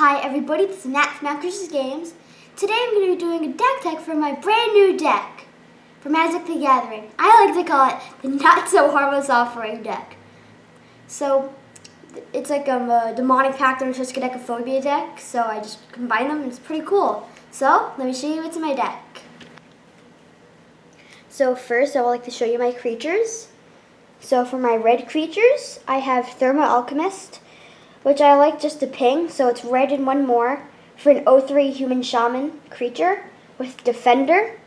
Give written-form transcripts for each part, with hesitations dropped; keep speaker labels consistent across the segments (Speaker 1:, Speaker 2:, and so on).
Speaker 1: Hi everybody, this is Nat from Outcruises Games. Today I'm going to be doing a deck tech for my brand new deck for Magic the Gathering. I like to call it the Not So Harmless Offering deck. So it's like a Demonic Pact and Triskaidekaphobia deck, so I just combine them and it's pretty cool. So let me show you what's in my deck. So first I would like to show you my creatures. So for my red creatures, I have Thermal Alchemist, which I like just to ping, so it's red and one more for an 0/3 human shaman creature with Defender.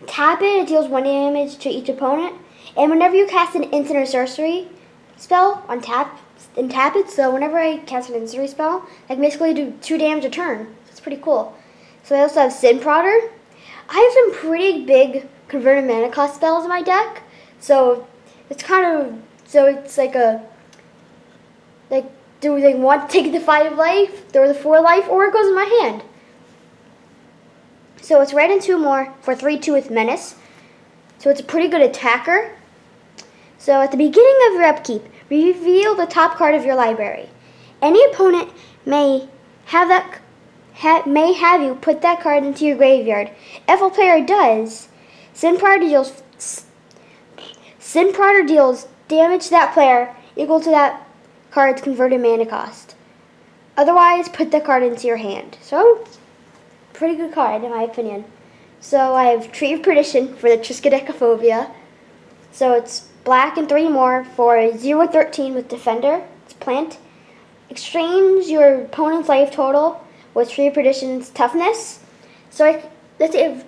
Speaker 1: Tap it deals 1 damage to each opponent, and whenever you cast an instant or sorcery spell on tap it, so whenever I cast an sorcery spell, I can basically do 2 damage a turn. So it's pretty cool. So I also have Sin Prodder. I have some pretty big converted mana cost spells in my deck, so it's like, do they want to take the 5 life, or the 4 life, or it goes in my hand? So it's red and 2 more for 3/2 with Menace. So it's a pretty good attacker. So at the beginning of your upkeep, reveal the top card of your library. Any opponent may have you put that card into your graveyard. If a player does, Sin Prodder deals damage to that player equal to that card's converted mana cost. Otherwise, put the card into your hand. So, pretty good card in my opinion. So I have Tree of Perdition for the Triskaidekaphobia. So it's black and 3 more for 0/13 with Defender. It's plant. Exchange your opponent's life total with Tree of Perdition's toughness. So let's say I have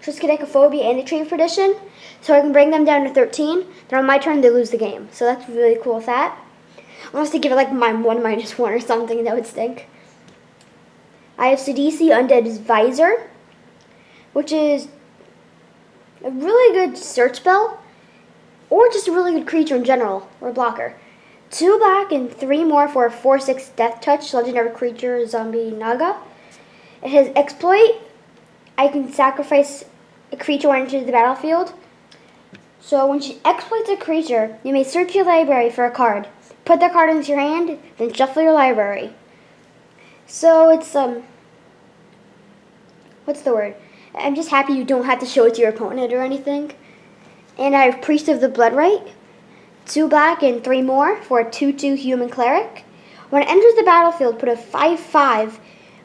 Speaker 1: Triskaidekaphobia and the Tree of Perdition, so I can bring them down to 13. Then on my turn, they lose the game. So that's really cool with that. Unless they give it like -1/-1 or something, that would stink. I have Sidisi Undead's Visor, which is a really good search spell, or just a really good creature in general, or blocker. 2 black and 3 more for a 4/6 Death Touch legendary creature zombie Naga. It has Exploit. I can sacrifice a creature when it enters the battlefield. So when she exploits a creature, you may search your library for a card. Put that card into your hand, then shuffle your library. So it's, what's the word? I'm just happy you don't have to show it to your opponent or anything. And I have Priest of the Bloodrite. 2 black and 3 more for a 2/2 human cleric. When it enters the battlefield, put a 5/5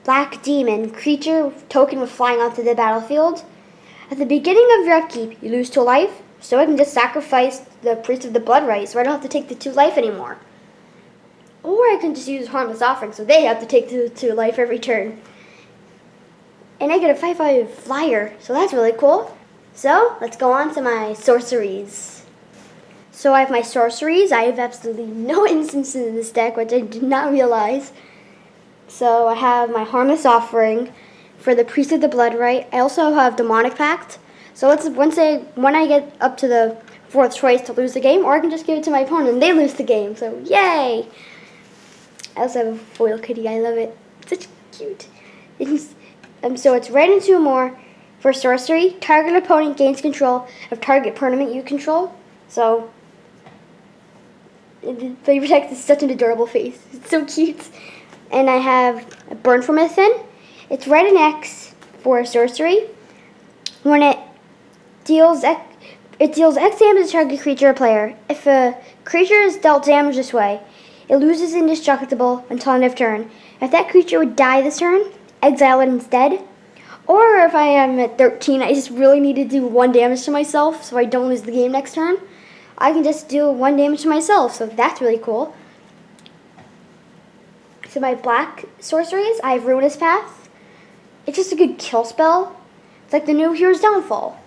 Speaker 1: black demon creature token with flying onto the battlefield. At the beginning of your upkeep, you lose 2 life, so I can just sacrifice the Priest of the Bloodrite, so I don't have to take the 2 life anymore. Or I can just use Harmless Offering, so they have to take the 2 life every turn. And I get a 5/5 flyer, so that's really cool. So, let's go on to my sorceries. So I have my sorceries. I have absolutely no instances in this deck, which I did not realize. So I have my Harmless Offering for the Priest of the Bloodrite. I also have Demonic Pact. So when I get up to the 4th choice to lose the game, or I can just give it to my opponent and they lose the game. So yay! I also have a foil kitty. I love it. It's such cute. So it's red and 2 more for sorcery. Target opponent gains control of target permanent you control. So Play Protect is such an adorable face. It's so cute. And I have a Burn from Within. It's red and X for sorcery. When it deals X damage to target creature or player. If a creature is dealt damage this way, it loses indestructible until end of turn. If that creature would die this turn, exile it instead. Or if I am at 13, I just really need to do 1 damage to myself so I don't lose the game next turn, I can just do 1 damage to myself, so that's really cool. So my black sorceries, I have Ruinous Path. It's just a good kill spell. It's like the new Hero's Downfall.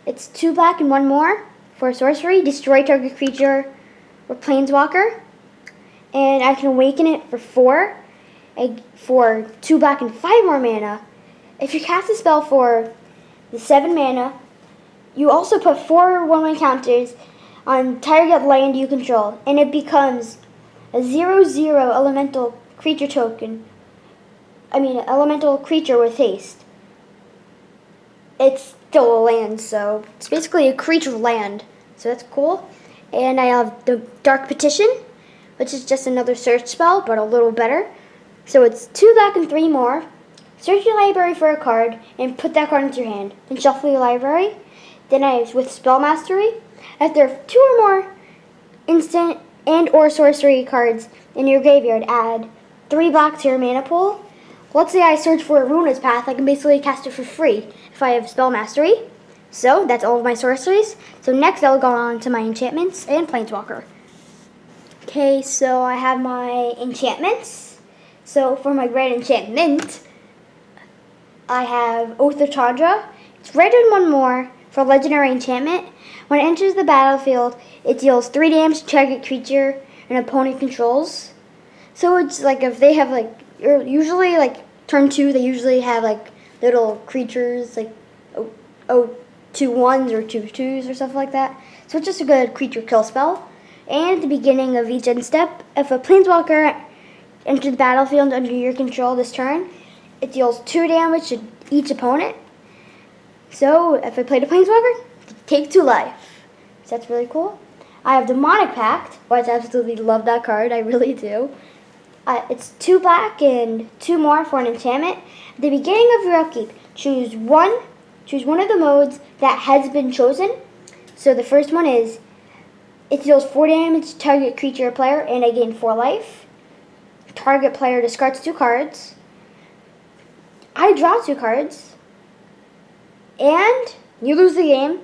Speaker 1: It's 2 black and 1 more for sorcery. Destroy target creature or planeswalker. And I can awaken it for 4 for 2 black and 5 more mana. If you cast a spell for the 7 mana, you also put 4 1/1 counters on target land you control, and it becomes a 0/0 elemental creature token. Elemental creature with haste. It's still a land, so it's basically a creature land. So that's cool. And I have the Dark Petition, which is just another search spell, but a little better. So it's 2 black and 3 more. Search your library for a card and put that card into your hand. Then shuffle your library. Then with Spell Mastery, if there are 2 or more instant and or sorcery cards in your graveyard, add 3 black to your mana pool. Let's say I search for a Runa's Path, I can basically cast it for free if I have Spell Mastery. So that's all of my sorceries. So next I'll go on to my enchantments and Planeswalker. Okay, so I have my enchantments. So for my red enchantment, I have Oath of Chandra. It's red and 1 more for legendary enchantment. When it enters the battlefield, it deals 3 damage to target creature an opponent controls. So it's like if they have usually turn 2, they usually have little creatures like 2 1s or 2 2s or stuff like that. So it's just a good creature kill spell. And at the beginning of each end step, if a Planeswalker enters the battlefield under your control this turn, it deals 2 damage to each opponent. So if I played a Planeswalker, take 2 life. So that's really cool. I have Demonic Pact. I absolutely love that card. I really do. It's 2 black and 2 more for an enchantment. At the beginning of your upkeep, choose one of the modes that has been chosen. So the first one is it deals 4 damage to target creature or player, and I gain 4 life. Target player discards 2 cards. I draw 2 cards, and you lose the game.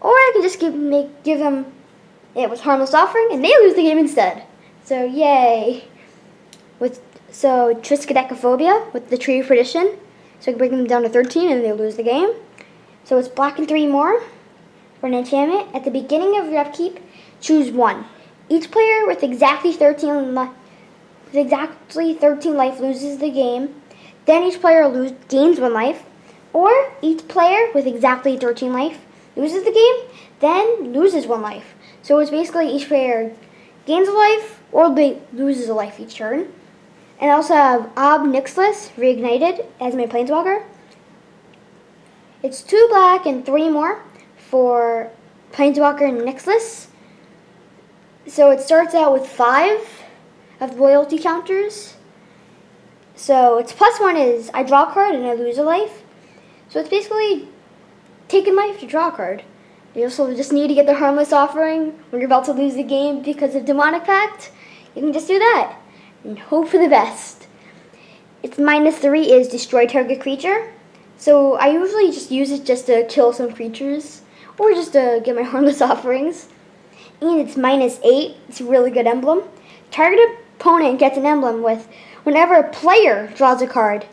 Speaker 1: Or I can just give them it with Harmless Offering, and they lose the game instead. So yay! So Triskaidekaphobia with the Tree of Perdition. So I can bring them down to 13 and they lose the game. So it's black and 3 more for an enchantment. At the beginning of your upkeep, choose 1. Each player with exactly 13 life loses the game. Then each player gains 1 life. Or each player with exactly 13 life loses the game, then loses 1 life. So it's basically each player gains a life or loses a life each turn. And I also have Ob Nixilis Reignited as my Planeswalker. It's 2 black and 3 more for Planeswalker Nixilis. So it starts out with 5 of the loyalty counters. So its +1 is I draw a card and I lose a life. So it's basically taking life to draw a card. You also just need to get the Harmless Offering when you're about to lose the game because of Demonic Pact. You can just do that and hope for the best. Its -3 is destroy target creature. So I usually just use it just to kill some creatures or just to get my Harmless Offerings. And it's -8. It's a really good emblem. Target opponent gets an emblem with whenever a player draws a card,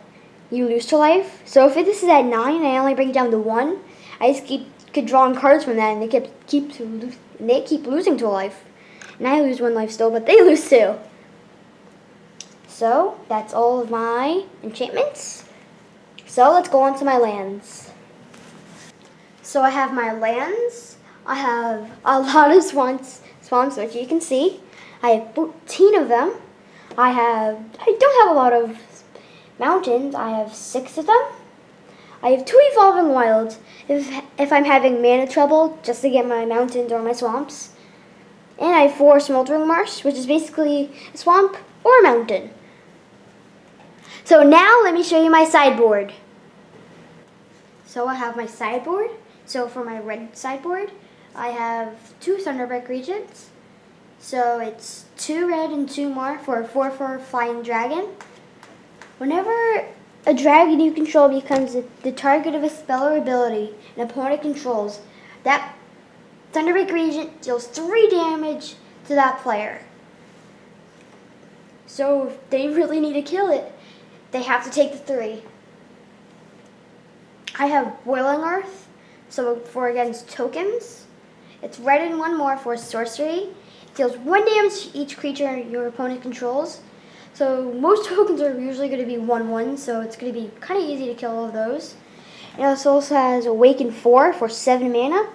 Speaker 1: you lose 2 life. So if this is at 9, I only bring it down to 1. I just keep drawing cards from that, and they keep losing 2 life. And I lose 1 life still, but they lose 2. So that's all of my enchantments. So let's go on to my lands. So I have my lands. I have a lot of swamps, which you can see. I have 14 of them. I don't have a lot of mountains. I have 6 of them. I have 2 Evolving Wilds if I'm having mana trouble just to get my mountains or my swamps. And I have 4 Smoldering Marsh, which is basically a swamp or a mountain. So now let me show you my sideboard. So I have my sideboard. So for my red sideboard, I have 2 Thunderbreak Regents. So it's 2 red and 2 more for a 4/4 Flying Dragon. Whenever a dragon you control becomes the target of a spell or ability an opponent controls, that Thunderbreak Regent deals 3 damage to that player. So if they really need to kill it, they have to take the 3. I have Boiling Earth, so for against tokens. It's red and 1 more for sorcery. It deals 1 damage to each creature your opponent controls. So most tokens are usually going to be 1/1, so it's going to be kind of easy to kill all of those. It also has Awaken 4 for 7 mana,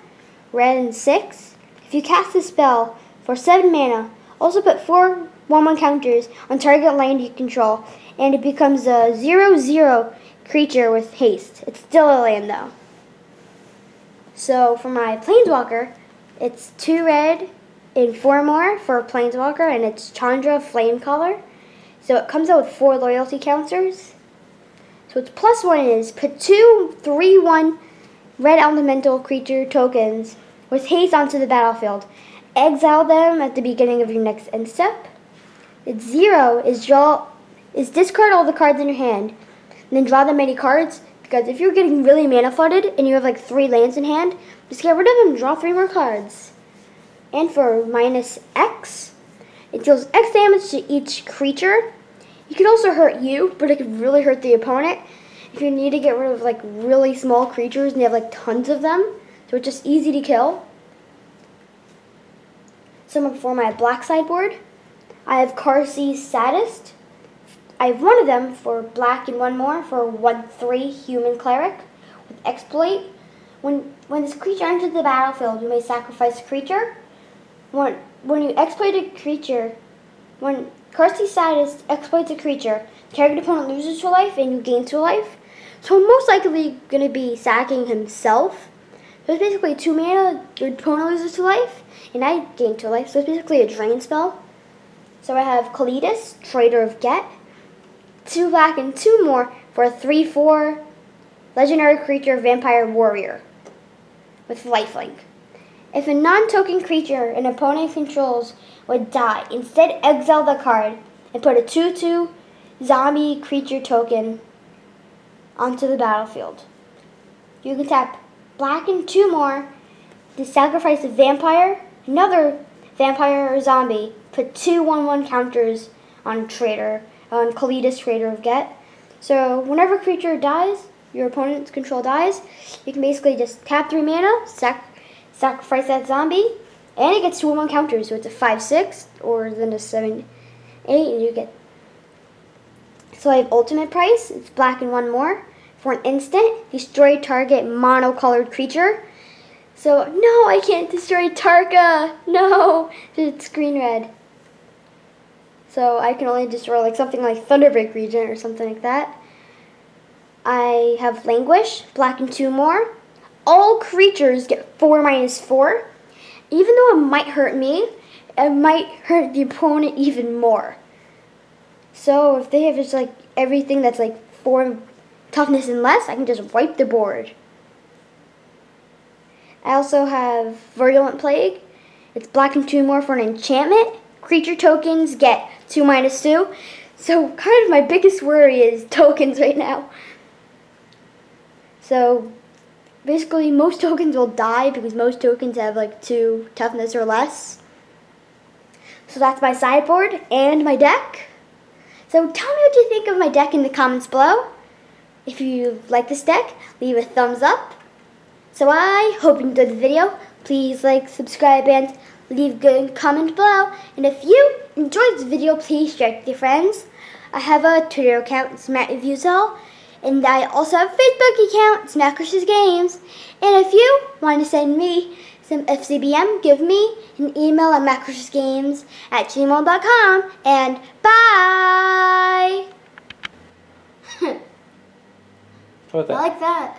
Speaker 1: red and 6. If you cast a spell for 7 mana, also put 4 1/1 counters on target land you control, and it becomes a 0/0 creature with haste. It's still a land though. So for my Planeswalker, it's 2 red and 4 more for a Planeswalker, and it's Chandra Flamecaller. So it comes out with 4 loyalty counters. So its +1 is put 2 3/1 red elemental creature tokens with haste onto the battlefield. Exile them at the beginning of your next end step. Its 0 is discard all the cards in your hand and then draw them many cards, because if you're getting really mana flooded and you have like 3 lands in hand, just get rid of them and draw 3 more cards. And for -X, it deals X damage to each creature. It could also hurt you, but it could really hurt the opponent if you need to get rid of like really small creatures and you have like tons of them. So it's just easy to kill. So for my black sideboard, I have Karsi Sadist. I have one of them for black and one more for 1/3 human cleric with exploit. When this creature enters the battlefield, you may sacrifice a creature. When you exploit a creature, when Karsi Sadist exploits a creature, the target opponent loses 2 life and you gain 2 life. So I'm most likely going to be sacking himself. So it's basically 2 mana, your opponent loses 2 life, and I gain 2 life. So it's basically a drain spell. So I have Kalidas, Trader of Get, 2 black and 2 more for a 3/4 legendary creature vampire warrior with lifelink. If a non-token creature an opponent controls would die, instead exile the card and put a 2/2 zombie creature token onto the battlefield. You can tap black and 2 more to sacrifice a vampire, another vampire or zombie, put 2 1/1 counters on Kalidas, Trader of Get. So whenever a creature dies, your opponent's control dies, you can basically just tap 3 mana, sacrifice that zombie, and it gets 2 1/1 counters. So it's a 5/6 or then a 7/8, and you get. So I have ultimate price. It's black and 1 more. For an instant, destroy target monocolored creature. So, no, I can't destroy Tarka. No, it's green red. So I can only destroy like something like Thunderbreak Regent or something like that. I have Languish, black and 2 more. All creatures get 4/4. Even though it might hurt me, it might hurt the opponent even more. So if they have just like everything that's like 4 toughness and less, I can just wipe the board. I also have Virulent Plague. It's black and 2 more for an enchantment. Creature tokens get 2/2. So kind of my biggest worry is tokens right now. So basically most tokens will die because most tokens have like 2 toughness or less. So that's my sideboard and my deck. So tell me what you think of my deck in the comments below. If you like this deck, leave a thumbs up. So I hope you enjoyed the video. Please like, subscribe, and leave a good comment below. And if you enjoyed this video, please share it with your friends. I have a Twitter account, it's Matt Reviews All. And I also have a Facebook account, it's Matt Crush's Games. And if you want to send me some FCBM, give me an email at mattcrushgames@gmail.com. And bye! I like that.